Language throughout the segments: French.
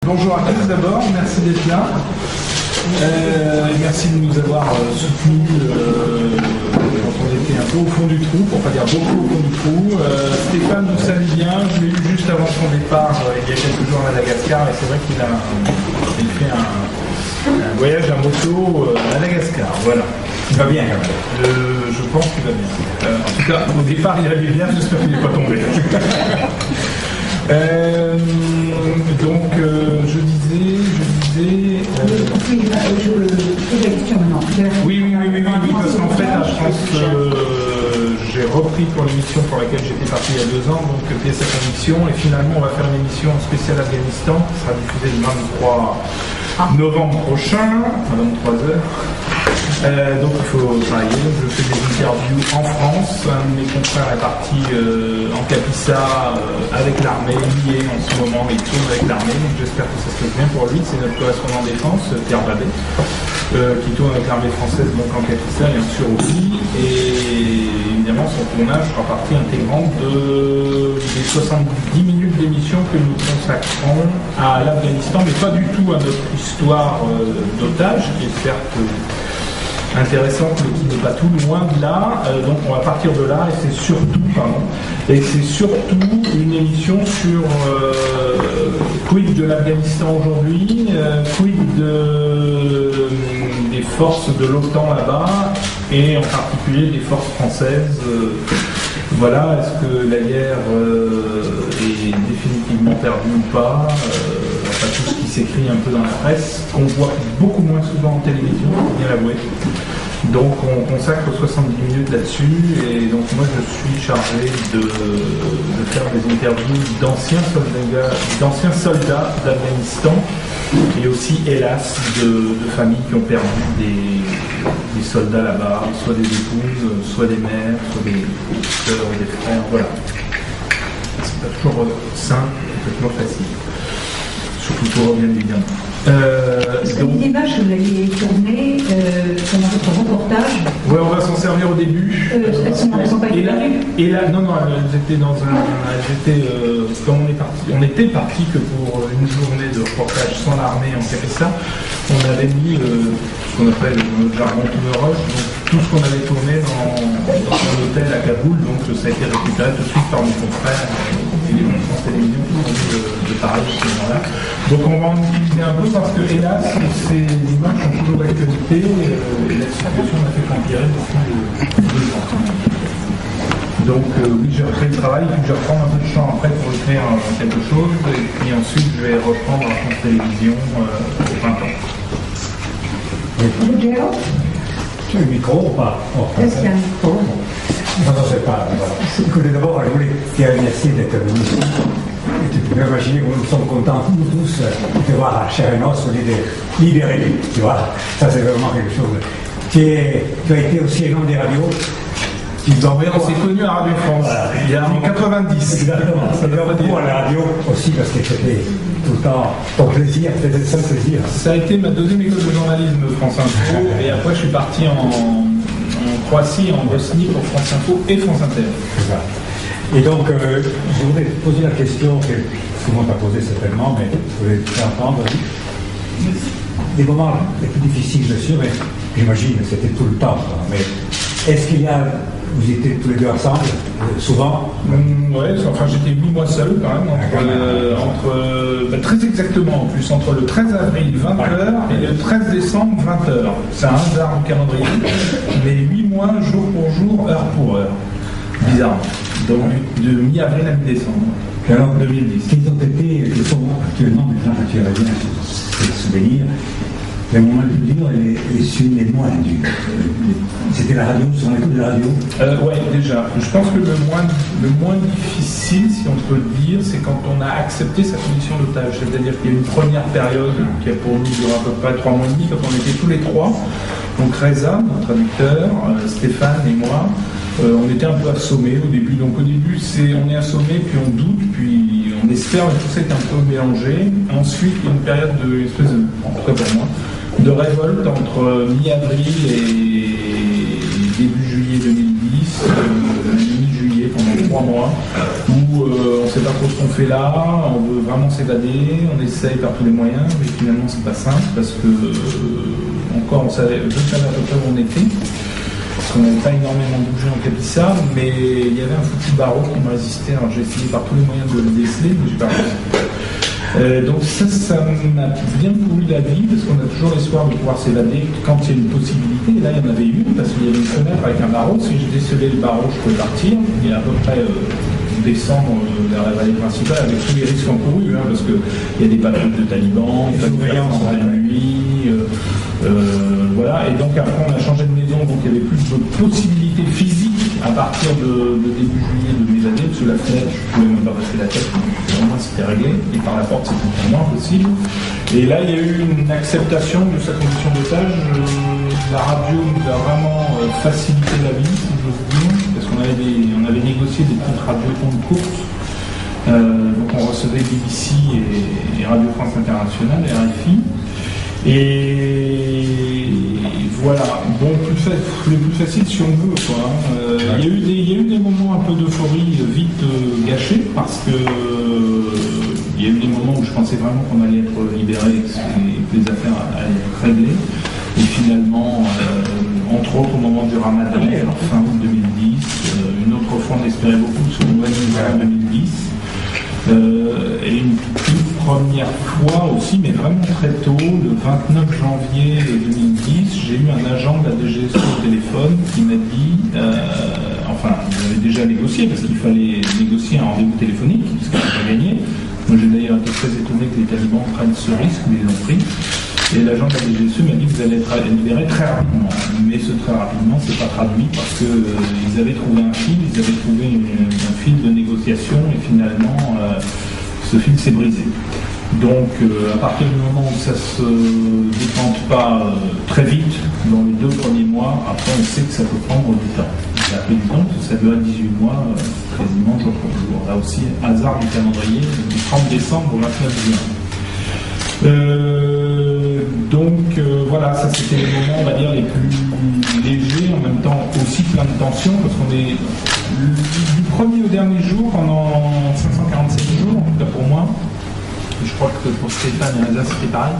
Bonjour à tous d'abord, merci d'être là. Merci de nous avoir soutenus quand on était un peu au fond du trou, pour pas dire beaucoup au fond du trou. Stéphane nous salue bien, je l'ai eu juste avant son départ il y a quelques jours à Madagascar, et c'est vrai qu'il a fait un voyage à moto à Madagascar. Voilà. Il va bien quand même. Je pense qu'il va bien. En tout cas, au départ il allait bien, j'espère qu'il n'est pas tombé. Donc, je disais. Oui, parce qu'en fait, à France, j'ai repris pour l'émission pour laquelle j'étais parti il y a 2 ans, donc pièce à conviction, et finalement, on va faire une émission spéciale Afghanistan, qui sera diffusée le 23 novembre prochain, à 23h. Donc il faut travailler, je fais des interviews en France, un de mes confrères est parti en Capissa avec l'armée, lié en ce moment, il tourne avec l'armée, donc j'espère que ça se passe bien pour lui, c'est notre correspondant défense, Pierre Babet, qui tourne avec l'armée française donc en Capissa et en Survie, et évidemment son tournage fera partie intégrante des 70 minutes d'émission que nous consacrons à l'Afghanistan, mais pas du tout à notre histoire d'otage, qui est certes intéressante, mais qui n'est pas tout loin de là. Donc on va partir de là, et c'est surtout une émission sur quid de l'Afghanistan aujourd'hui, quid des forces de l'OTAN là-bas, et en particulier des forces françaises. Voilà, est-ce que la guerre est définitivement perdue ou pas, enfin tout ce qui s'écrit un peu dans la presse, qu'on voit beaucoup moins souvent en télévision, faut bien l'avouer. Donc on consacre 70 minutes là-dessus, et donc moi je suis chargé de faire des interviews d'anciens soldats d'Afghanistan, et aussi hélas de familles qui ont perdu des soldats là-bas, soit des épouses, soit des mères, soit des sœurs, des frères, voilà. C'est pas toujours simple, c'est pas toujours facile. Surtout pour bien évidemment. Cette image que vous allez tourner pendant votre reportage. Oui, on va s'en servir au début. Elles sont pas et là, non, elles étaient dans un. Comme on était parti que pour une journée de reportage sans l'armée en Capissa, on avait mis ce qu'on appelle le jargon to rush, donc tout ce qu'on avait tourné dans un hôtel à Kaboul, donc ça a été récupéré tout de suite par mon confrère et les France Télévisions qui sont de Paris à ce moment-là. Donc on va en utiliser un peu parce que hélas, ces images sont toujours d'actualité, et la situation n'a fait qu'empirer depuis 2 ans. Donc oui, j'ai repris le travail, puis je vais reprendre un peu de champ après pour écrire quelque chose, et puis ensuite je vais reprendre à France Télévisions au printemps. Tu as un micro ou pas? Est-ce qu'il y a un micro? Non, je ne sais pas. Écoutez, d'abord, je voulais te remercier d'être venu ici. Tu peux imaginer que nous sommes contents, nous tous, de te voir à chair et os libéré. Tu vois, ça c'est vraiment quelque chose. Tu as été aussi un homme des radios. On s'est connu à Radio France, voilà. Il y a en 90. Exactement. C'est beaucoup à la radio aussi parce que c'était tout le temps ton plaisir, c'était ça le plaisir. Ça a été ma 2e école de journalisme France Info, et après je suis parti en Croatie, en Bosnie pour France Info et France Inter. C'est ça. Et donc, je voudrais te poser la question que tout le monde t'a posée certainement, mais je voulais te faire entendre. Les moments les plus difficiles, bien sûr, mais j'imagine que c'était tout le temps. Mais est-ce qu'il y a. Vous étiez tous les deux ensemble, souvent? Oui, enfin j'étais 8 mois seul quand même, très exactement en plus, entre le 13 avril 20h et le 13 décembre 20h. C'est un hasard du calendrier, mais 8 mois jour pour jour, heure pour heure. Bizarre. Donc de mi-avril à mi-décembre. Alors, 2010. Quels sont actuellement les gens que tu avais bien se souvenir? Les moments les plus durs et les moins durs. C'était la radio, sur l'écoute de la radio. Oui, déjà. Je pense que le moins difficile, si on peut le dire, c'est quand on a accepté sa condition d'otage. C'est-à-dire qu'il y a une première période qui a pour nous duré à peu près 3 mois et demi, quand on était tous les 3. Donc Reza, notre traducteur, Stéphane et moi, on était un peu assommés au début. Donc au début, on est assommé, puis on doute, puis on espère, et tout ça est un peu mélangé. Ensuite, il y a une période de, espèce de, en tout cas pour moi, de révolte entre mi-avril et début juillet 2010, mi-juillet pendant 2 3 mois, où on ne sait pas trop ce qu'on fait là, on veut vraiment s'évader, on essaye par tous les moyens, mais finalement c'est pas simple parce que encore je savais à peu près où on était, parce qu'on n'avait pas énormément bougé en Capissa, mais il y avait un foutu barreau qui me résistait, alors j'ai essayé par tous les moyens de le déceler, mais j'ai pas réussi. Donc ça m'a bien pourri la vie, parce qu'on a toujours l'espoir de pouvoir s'évader quand il y a une possibilité, et là il y en avait une, parce qu'il y avait une fenêtre avec un barreau, si je décelais le barreau je pouvais partir, et à peu près descendre vers la vallée principale avec tous les risques encourus, hein, parce qu'il y a des patrouilles de talibans, il y a des surveillances en pleine nuit, voilà, et donc après on a changé de maison, donc il y avait plus de possibilités physiques à partir de début juillet de m'évader, parce que la fenêtre, je ne pouvais même pas passer la tête, au moins c'était réglé, et par la porte c'était vraiment impossible. Et là il y a eu une acceptation de sa condition d'otage, la radio nous a vraiment facilité la vie, si j'ose dire, parce qu'on avait négocié des petites radios compte courtes, donc on recevait BBC et Radio France Internationale, RFI. Et voilà, bon, le plus facile si on veut, quoi. Il y a eu des moments un peu d'euphorie vite gâchés, parce que il y a eu des moments où je pensais vraiment qu'on allait être libéré et que les affaires allaient être réglées. Et finalement, entre autres au moment du Ramadan, fin août 2010, une autre fois on espérait beaucoup sur le mois de 2010. Et une toute première fois aussi, mais vraiment très tôt, le 29 janvier 2010, j'ai eu un agent de la DGSE au téléphone qui m'a dit, enfin, j'avais déjà négocié, parce qu'il fallait négocier un rendez-vous téléphonique, ce qu'on n'a pas gagné. Moi j'ai d'ailleurs été très étonné que les talibans prennent ce risque, mais ils l'ont pris. Et l'agent de la DGSE m'a dit que vous allez être libéré très rapidement. Mais ce très rapidement, c'est pas traduit parce qu'ils avaient trouvé un fil, ils avaient trouvé un fil de négociation et finalement, ce fil s'est brisé. Donc, à partir du moment où ça se détente pas très vite, dans les 2 premiers mois, après on sait que ça peut prendre du temps. Ça a pris du temps, ça durait 18 mois, quasiment jour pour jour. Là aussi, hasard du calendrier, du 30 décembre au 29 juin. Donc voilà, ça c'était les moments, on va dire, les plus légers, en même temps aussi plein de tensions, parce qu'on est du premier au dernier jour, pendant 547 jours, en tout cas pour moi, je crois que pour Stéphane et Reza c'était pareil,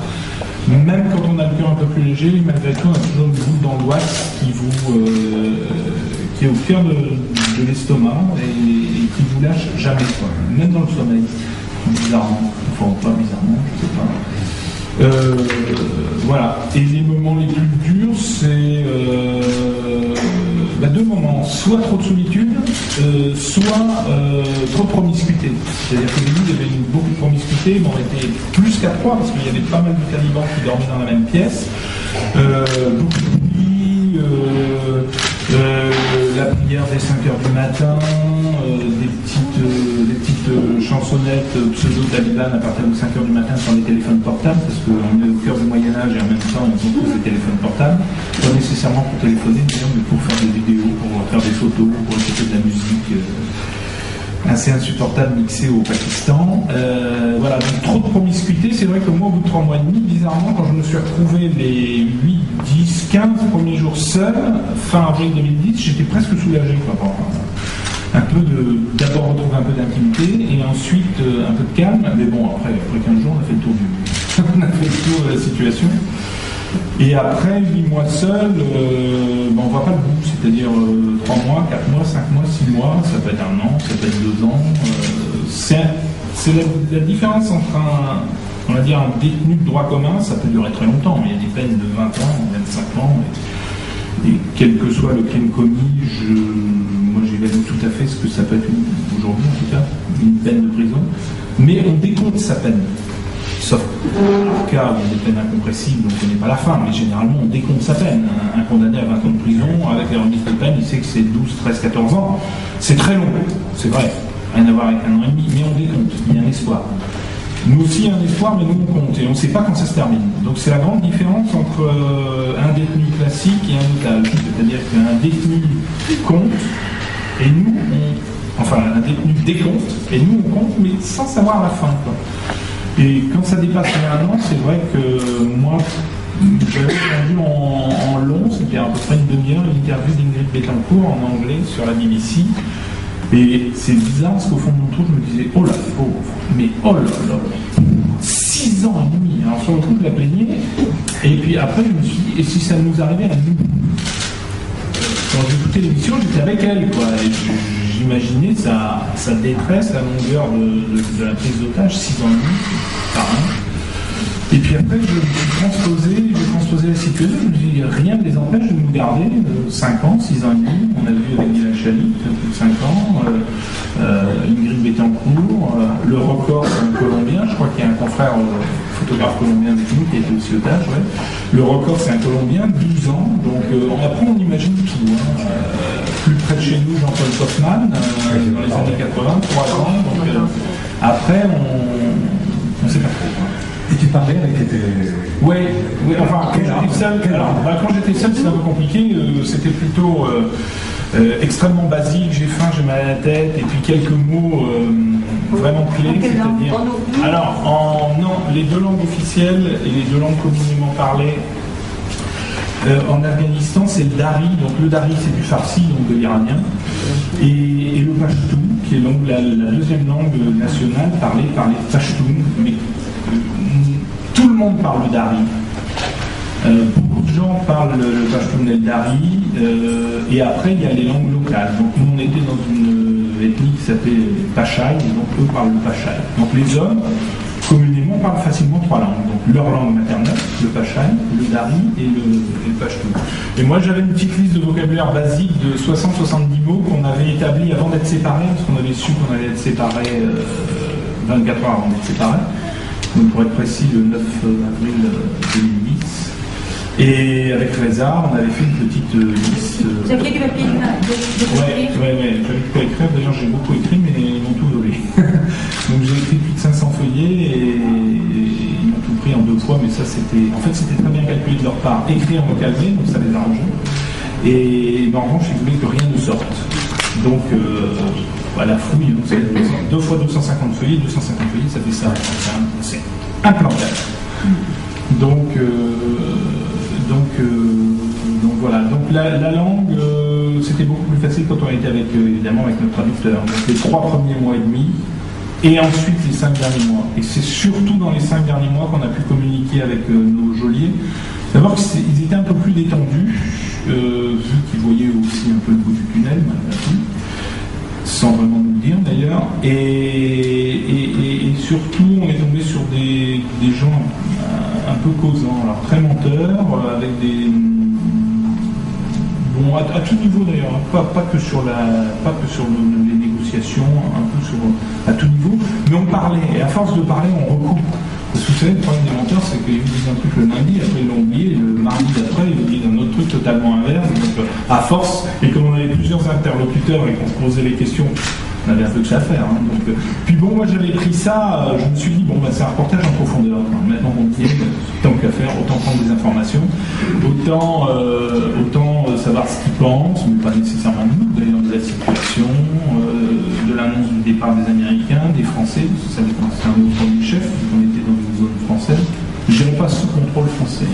même quand on a le cœur un peu plus léger, malgré tout on a toujours une goutte d'angoisse qui est au cœur de l'estomac et qui vous lâche jamais, quoi. Même dans le sommeil, bizarrement, enfin pas bizarrement, je sais pas. Voilà. Et les moments les plus durs, c'est 2 moments. Soit trop de solitude, soit trop de promiscuité. C'est-à-dire qu'au début, il y avait beaucoup de promiscuité, mais on était plus qu'à 3, parce qu'il y avait pas mal de talibans qui dormaient dans la même pièce. Beaucoup de bruit, la prière dès 5h du matin, des petites chansonnettes pseudo-talibanes à partir de 5h du matin sur les téléphones portables, parce qu'on est au cœur du Moyen-Âge et en même temps ils ont tous des téléphones portables, pas nécessairement pour téléphoner, mais pour faire des vidéos, pour faire des photos, pour écouter de la musique assez insupportable mixée au Pakistan. Voilà, donc trop de promiscuité. C'est vrai que moi, au bout de 3 mois et demi, bizarrement, quand je me suis retrouvé les 8, 10, 15 premiers jours seul, fin avril 2010, j'étais presque soulagé, quoi. Un peu d'abord retrouver un peu d'intimité et ensuite un peu de calme, mais bon, après 15 jours, on a fait le tour on a fait le tour de la situation. Et après 8 mois seul, on ne voit pas le bout, c'est-à-dire 3 mois, 4 mois, 5 mois, 6 mois, ça peut être 1 an, ça peut être 2 ans. C'est la différence entre on va dire un détenu de droit commun, ça peut durer très longtemps, mais il y a des peines de 20 ans, 25 ans, et quel que soit le crime commis, moi j'évalue tout à fait ce que ça peut être aujourd'hui en tout cas, une peine de prison, mais on décompte sa peine. Sauf en cas où il y a des peines incompressibles, on ne connaît pas la fin, mais généralement on décompte sa peine. Un condamné à 20 ans de prison, avec la remise de peine, il sait que c'est 12, 13, 14 ans. C'est très long, c'est vrai, rien à voir avec 1 an et demi, mais on décompte, il y a un espoir. Nous aussi, il y a un espoir, mais nous on compte, et on ne sait pas quand ça se termine. Donc c'est la grande différence entre un détenu classique et un otage. C'est-à-dire qu'un détenu compte, et nous, un détenu décompte, et nous on compte, mais sans savoir la fin, quoi. Et quand ça dépasse les 1 an, c'est vrai que moi, j'avais entendu en long, c'était à peu près une demi-heure, l'interview d'Ingrid Betancourt en anglais sur la BBC, Et c'est bizarre parce qu'au fond de mon trou, je me disais, oh la pauvre, mais oh là là, 6 ans et demi. Alors sur le coup, je la plaignais. Et puis après, je me suis dit, et si ça nous arrivait à nous? Quand j'écoutais l'émission, j'étais avec elle, quoi. Et j'imaginais sa détresse, la longueur de la prise d'otage, 6 ans et demi, c'est pas rien. Et puis après, j'ai transposé la situation. Je me suis dit, rien ne les empêche de nous garder 5 ans, 6 ans et demi. On a vu avec Dylan Chalit, plus de 5 ans. Ingrid Betancourt. Le record, c'est un Colombien. Je crois qu'il y a un confrère photographe colombien avec nous qui était aussi otage. Ouais. Le record, c'est un Colombien, 12 ans. Donc après, on imagine tout. Plus près de chez nous, Jean-Paul Kaufmann, dans les années 80, 3 ans. Donc après, on ne sait pas trop. Et tu parlais avec tes... Oui, enfin, quand j'étais seul, c'était un peu compliqué. C'était plutôt extrêmement basique. J'ai faim, j'ai mal à la tête, et puis quelques mots vraiment clés. C'est-à-dire. Alors, non, les 2 langues officielles et les 2 langues communément parlées en Afghanistan, c'est le dari. Donc, le dari, c'est du farsi, donc de l'iranien, et le pashto, qui est donc la 2e langue nationale parlée par les pashtuns. Mais tout le monde parle le dari. Beaucoup de gens parlent le pashtun et le dari, et après il y a les langues locales. Donc nous on était dans une ethnie qui s'appelait Pachai, et donc eux parlent le Pachai. Donc les hommes, communément, parlent facilement 3 langues. Donc leur langue maternelle, le Pachai, le dari et le pashtun. Et moi j'avais une petite liste de vocabulaire basique de 60-70 mots qu'on avait établi avant d'être séparés, parce qu'on avait su qu'on allait être séparés 24 heures avant d'être séparés. Donc pour être précis, le 9 avril 2010. Et avec Reza, on avait fait une petite liste. Vous aviez du papier Oui, j'avais tout à écrire. D'ailleurs, j'ai beaucoup écrit, mais ils m'ont tout volé. Donc j'ai écrit plus de 500 feuillets et ils m'ont tout pris en 2 fois, mais ça c'était... En fait, c'était très bien calculé de leur part. Écrire en calmé, donc ça les arrangeait. Et en revanche, ils voulaient que rien ne sorte. Donc, la fouille, donc, c'est 2 fois 250 feuillets, 250 feuillets, ça fait ça. C'est implantable. Donc voilà. Donc la langue, c'était beaucoup plus facile quand on était évidemment avec notre traducteur. Donc les 3 premiers mois et demi, et ensuite les 5 derniers mois. Et c'est surtout dans les 5 derniers mois qu'on a pu communiquer avec nos geôliers. D'abord, ils étaient un peu plus détendus, vu qu'ils voyaient aussi un peu le bout du tunnel, malgré tout, sans vraiment nous le dire d'ailleurs. Et surtout, on est tombé sur des gens un peu causants, alors très menteurs, avec des... Bon, à tout niveau d'ailleurs, hein, pas que sur les négociations, un peu à tout niveau, mais on parlait, et à force de parler, on recoupe. Parce que vous savez, le problème des menteurs, c'est qu'ils vous disent un truc le lundi, après ils l'ont oublié, le mardi d'après, ils vous disent un autre truc totalement inverse. Donc, à force, et comme on avait plusieurs interlocuteurs et qu'on se posait les questions, on avait un peu de ça à faire. Hein, donc, puis bon, moi j'avais pris ça, je me suis dit, bon, c'est un reportage en profondeur. Maintenant qu'on y est, tant qu'à faire, autant prendre des informations, autant savoir ce qu'ils pensent, mais pas nécessairement nous, d'ailleurs, de la situation, de l'annonce du départ des Américains, des Français, parce que ça dépend, c'est un autre du chef, on était dans une zone française. Je n'irai pas sous contrôle français.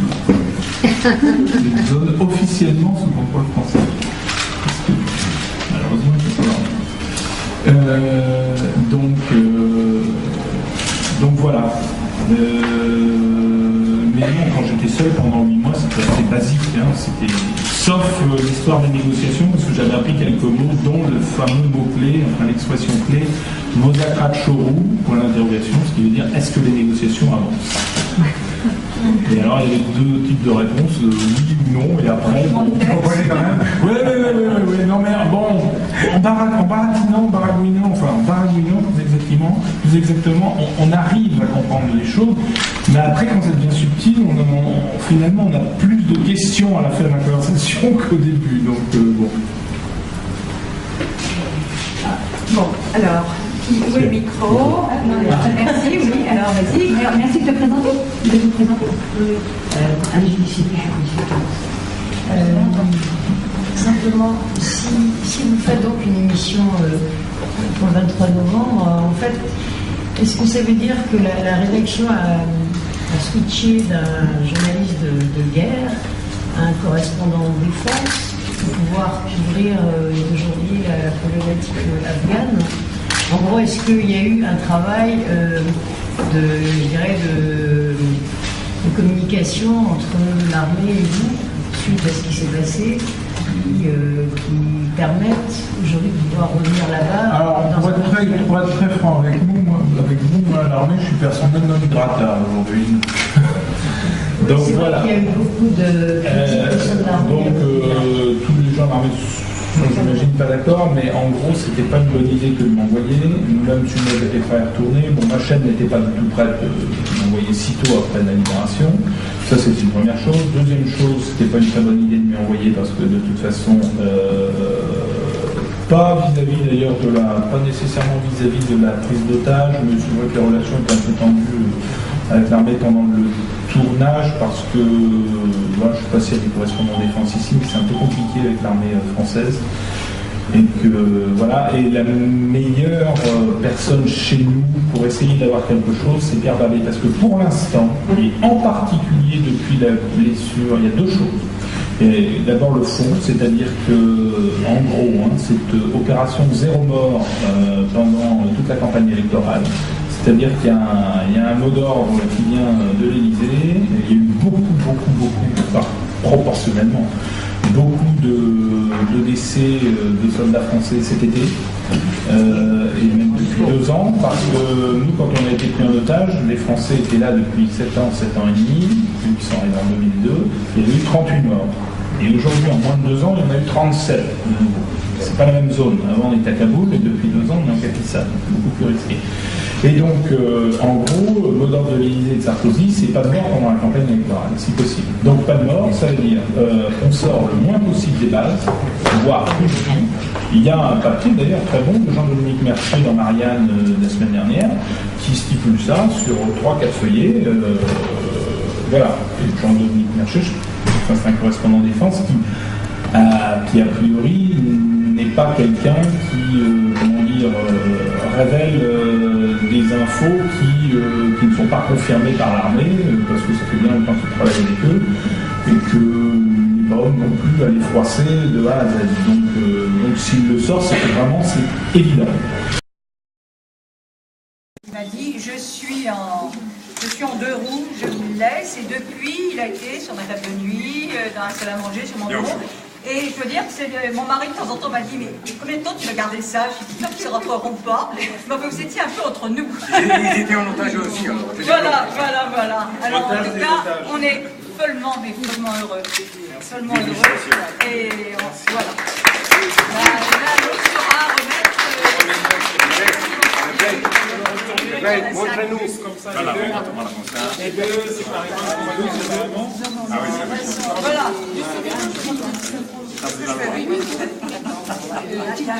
Une zone officiellement sous contrôle français. Malheureusement, je ne sais pas. Donc voilà. Mais non, quand j'étais seul pendant 8 mois, c'était assez basique. Hein, sauf l'histoire des négociations, parce que j'avais appris quelques mots, dont le fameux mot-clé, enfin l'expression clé, Mozakrat Choru, pour l'interrogation, ce qui veut dire est-ce que les négociations avancent? Et alors il y avait 2 types de réponses, oui ou non, et après, vous comprenez quand même. Oui, non mais bon, en baragouinant, plus exactement, on arrive à comprendre les choses, mais après quand ça devient subtil, finalement on a plus de questions à la fin de la conversation qu'au début, donc bon. Bon, alors... Où est le micro? Merci, oui. Alors, vas-y. Merci de te présenter. Simplement, si vous faites donc une émission pour le 23 novembre, en fait, est-ce que ça veut dire que la rédaction a switché d'un journaliste de guerre à un correspondant de défense? pouvoir couvrir aujourd'hui la problématique afghane. En gros, est-ce qu'il y a eu un travail je dirais de communication entre l'armée et vous, suite à ce qui s'est passé, qui permettent aujourd'hui de pouvoir revenir là-bas? Alors, pour être très franc avec vous, l'armée, je suis personnel non grata aujourd'hui. Donc voilà. Il y a eu beaucoup de critiques au sein de l'armée. Donc tous les gens de l'armée sont, j'imagine, pas d'accord, mais en gros, c'était pas une bonne idée que de m'envoyer. Même si je n'étais pas retourné, bon, ma chaîne n'était pas du tout prête de m'envoyer sitôt après la libération. Ça, c'est une première chose. Deuxième chose, c'était pas une très bonne idée de m'y envoyer parce que de toute façon, pas vis-à-vis d'ailleurs pas nécessairement vis-à-vis de la prise d'otage, mais c'est vrai que la relation était un peu tendue avec l'armée pendant le tournage parce que moi je suis passé à des correspondants défense ici, mais c'est un peu compliqué avec l'armée française. Et que voilà, et la meilleure personne chez nous pour essayer d'avoir quelque chose, c'est Pierre Babé, parce que pour l'instant, et en particulier depuis la blessure, il y a deux choses. Et d'abord le fond, c'est-à-dire que, en gros, cette opération zéro mort pendant toute la campagne électorale, c'est-à-dire qu'il y a un mot d'ordre qui vient de l'Élysée, il y a eu beaucoup, proportionnellement, beaucoup de décès de soldats français cet été, et même depuis 2 ans, parce que nous, quand on a été pris en otage, les Français étaient là depuis 7 ans et demi, ils sont arrivés en 2002, il y a eu 38 morts. Et aujourd'hui, en moins de 2 ans, il y en a eu 37 de nouveau. C'est pas la même zone. Avant, on était à Kaboul, et depuis 2 ans, on est en Pakistan, beaucoup plus risqué. Et donc, en gros, le mot d'ordre de l'Élysée et de Sarkozy, c'est pas de mort pendant la campagne électorale, si possible. Donc, pas de mort, ça veut dire on sort le moins possible des bases, voire plus du tout. Il y a un papier, d'ailleurs, très bon, de Jean-Dominique Mercier dans Marianne la semaine dernière, qui stipule ça sur 3-4 feuillets. Voilà. Et Jean-Dominique Mercier, c'est un correspondant défense qui a priori n'est pas quelqu'un qui, révèle des infos qui ne sont pas confirmées par l'armée, parce que ça fait bien longtemps qu'il travaille avec eux, et que n'est pas homme non plus à les froisser de A à Z. Donc s'il le sort, c'est que vraiment c'est évident. Il m'a dit je suis en 2 roues, je vous le laisse, et depuis il a été sur ma table de nuit, dans la salle à manger, sur mon bureau. Et je veux dire que mon mari de temps en temps m'a dit mais combien de temps tu vas garder ça? Je dis qu'ils ne rentreront pas. Mais vous étiez un peu entre nous. Ils étaient en otage aussi. Voilà. Alors en tout cas, on est follement heureux. Follement heureux. Et voilà. La l'autre sera à remettre. Montrez-nous. Les deux, c'est par exemple. Ah oui, c'est vrai. Voilà. Ça, c'est la